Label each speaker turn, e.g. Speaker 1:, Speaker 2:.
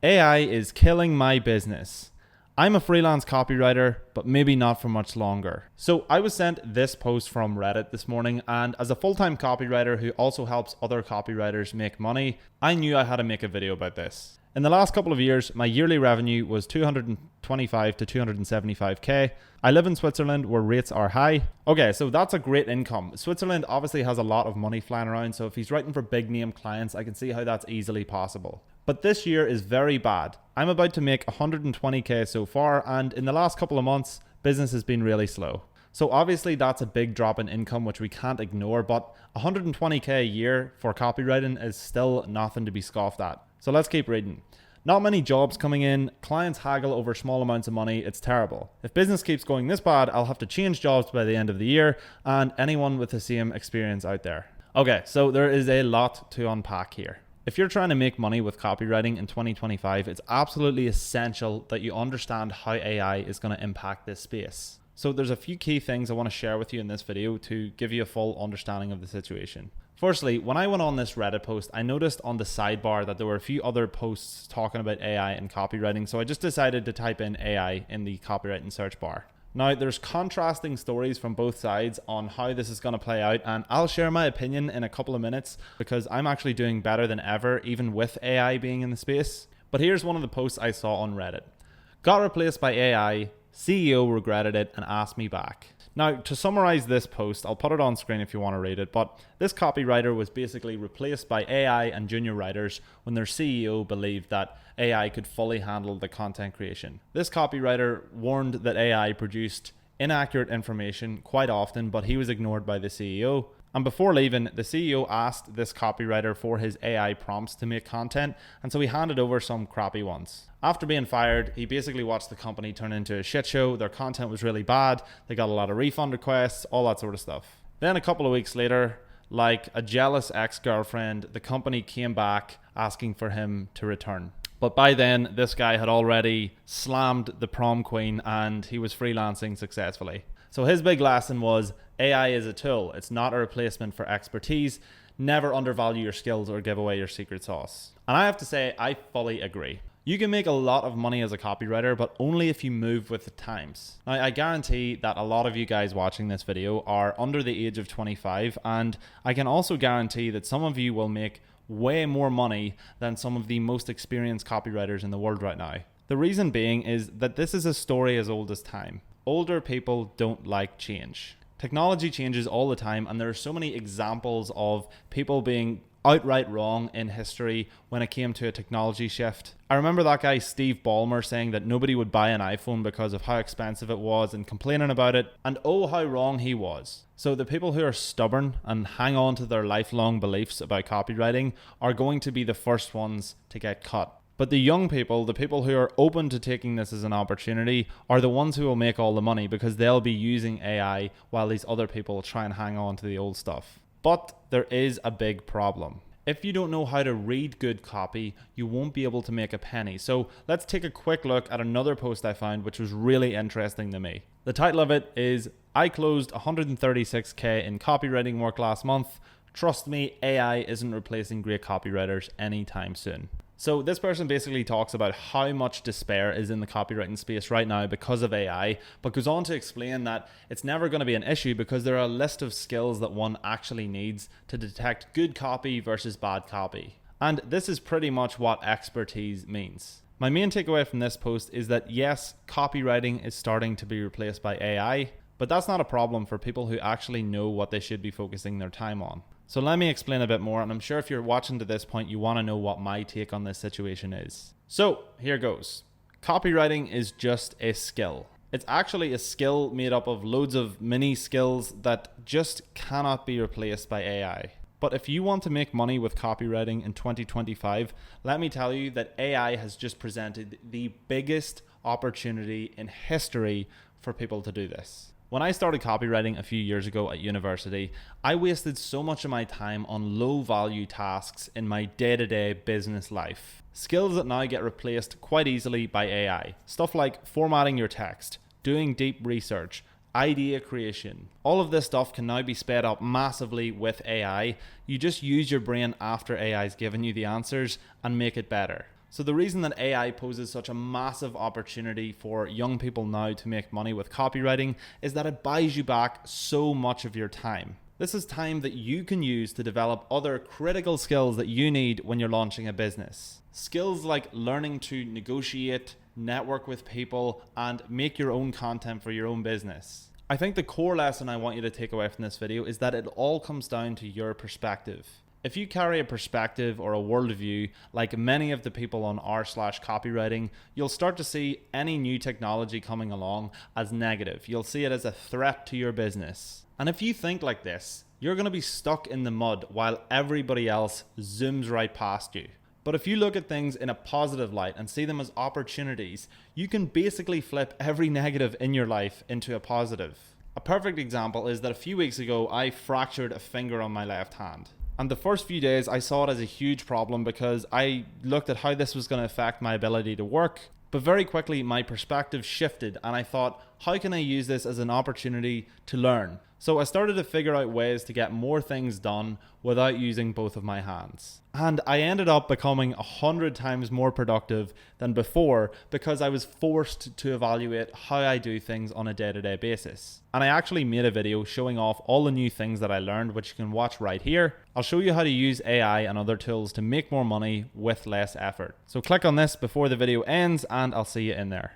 Speaker 1: AI is killing my business. I'm a freelance copywriter, but maybe not for much longer. So I was sent this post from Reddit this morning, and as a full-time copywriter who also helps other copywriters make money, I knew I had to make a video about this. In the last couple of years, my yearly revenue was 225 to 275k. I live in Switzerland where rates are high. Okay, so that's a great income. Switzerland obviously has a lot of money flying around, so if he's writing for big name clients, I can see how that's easily possible. But this year is very bad. I'm about to make 120k so far, and in the last couple of months, business has been really slow. So obviously that's a big drop in income, which we can't ignore, but 120k a year for copywriting is still nothing to be scoffed at. So let's keep reading. Not many jobs coming in, clients haggle over small amounts of money, it's terrible. If business keeps going this bad, I'll have to change jobs by the end of the year, and anyone with the same experience out there. Okay, so there is a lot to unpack here. If you're trying to make money with copywriting in 2025, it's absolutely essential that you understand how AI is going to impact this space. So there's a few key things I want to share with you in this video to give you a full understanding of the situation. Firstly, when I went on this Reddit post, I noticed on the sidebar that there were a few other posts talking about AI and copywriting, so I just decided to type in AI in the copywriting search bar. Now, there's contrasting stories from both sides on how this is going to play out, and I'll share my opinion in a couple of minutes because I'm actually doing better than ever, even with AI being in the space. But here's one of the posts I saw on Reddit. Got replaced by AI, CEO regretted it and asked me back. Now, to summarize this post, I'll put it on screen if you want to read it, but this copywriter was basically replaced by AI and junior writers when their CEO believed that AI could fully handle the content creation. This copywriter warned that AI produced inaccurate information quite often, but he was ignored by the CEO. And before leaving, the CEO asked this copywriter for his AI prompts to make content, and so he handed over some crappy ones. After being fired, he basically watched the company turn into a shit show. Their content was really bad. They got a lot of refund requests, all that sort of stuff. Then a couple of weeks later, like a jealous ex-girlfriend, the company came back asking for him to return. But by then, this guy had already slammed the prom queen and he was freelancing successfully. So his big lesson was AI is a tool. It's not a replacement for expertise. Never undervalue your skills or give away your secret sauce. And I have to say, I fully agree. You can make a lot of money as a copywriter, but only if you move with the times. Now, I guarantee that a lot of you guys watching this video are under the age of 25, and I can also guarantee that some of you will make way more money than some of the most experienced copywriters in the world right now. The reason being is that this is a story as old as time. Older people don't like change. Technology changes all the time, and there are so many examples of people being outright wrong in history when it came to a technology shift. I remember that guy Steve Ballmer saying that nobody would buy an iPhone because of how expensive it was and complaining about it, and oh how wrong he was. So the people who are stubborn and hang on to their lifelong beliefs about copywriting are going to be the first ones to get cut. But the young people, the people who are open to taking this as an opportunity, are the ones who will make all the money because they'll be using AI while these other people try and hang on to the old stuff. But there is a big problem. If you don't know how to read good copy, you won't be able to make a penny. So let's take a quick look at another post I found which was really interesting to me. The title of it is, I closed 136k in copywriting work last month. Trust me, AI isn't replacing great copywriters anytime soon. So this person basically talks about how much despair is in the copywriting space right now because of AI, but goes on to explain that it's never going to be an issue because there are a list of skills that one actually needs to detect good copy versus bad copy. And this is pretty much what expertise means. My main takeaway from this post is that yes, copywriting is starting to be replaced by AI, but that's not a problem for people who actually know what they should be focusing their time on. So let me explain a bit more, and I'm sure if you're watching to this point, you want to know what my take on this situation is. So here goes. Copywriting is just a skill. It's actually a skill made up of loads of mini skills that just cannot be replaced by AI. But if you want to make money with copywriting in 2025, let me tell you that AI has just presented the biggest opportunity in history for people to do this. When I started copywriting a few years ago at university, I wasted so much of my time on low-value tasks in my day-to-day business life. Skills that now get replaced quite easily by AI. Stuff like formatting your text, doing deep research, idea creation. All of this stuff can now be sped up massively with AI. You just use your brain after AI's given you the answers and make it better. So the reason that AI poses such a massive opportunity for young people now to make money with copywriting is that it buys you back so much of your time. This is time that you can use to develop other critical skills that you need when you're launching a business. Skills like learning to negotiate, network with people, and make your own content for your own business. I think the core lesson I want you to take away from this video is that it all comes down to your perspective. If you carry a perspective or a worldview like many of the people on r/copywriting, you'll start to see any new technology coming along as negative. You'll see it as a threat to your business. And if you think like this, you're going to be stuck in the mud while everybody else zooms right past you. But if you look at things in a positive light and see them as opportunities, you can basically flip every negative in your life into a positive. A perfect example is that a few weeks ago, I fractured a finger on my left hand. And the first few days, I saw it as a huge problem because I looked at how this was going to affect my ability to work. But very quickly, my perspective shifted and I thought, how can I use this as an opportunity to learn? So I started to figure out ways to get more things done without using both of my hands. And I ended up becoming 100 times more productive than before because I was forced to evaluate how I do things on a day-to-day basis. And I actually made a video showing off all the new things that I learned, which you can watch right here. I'll show you how to use AI and other tools to make more money with less effort. So click on this before the video ends and I'll see you in there.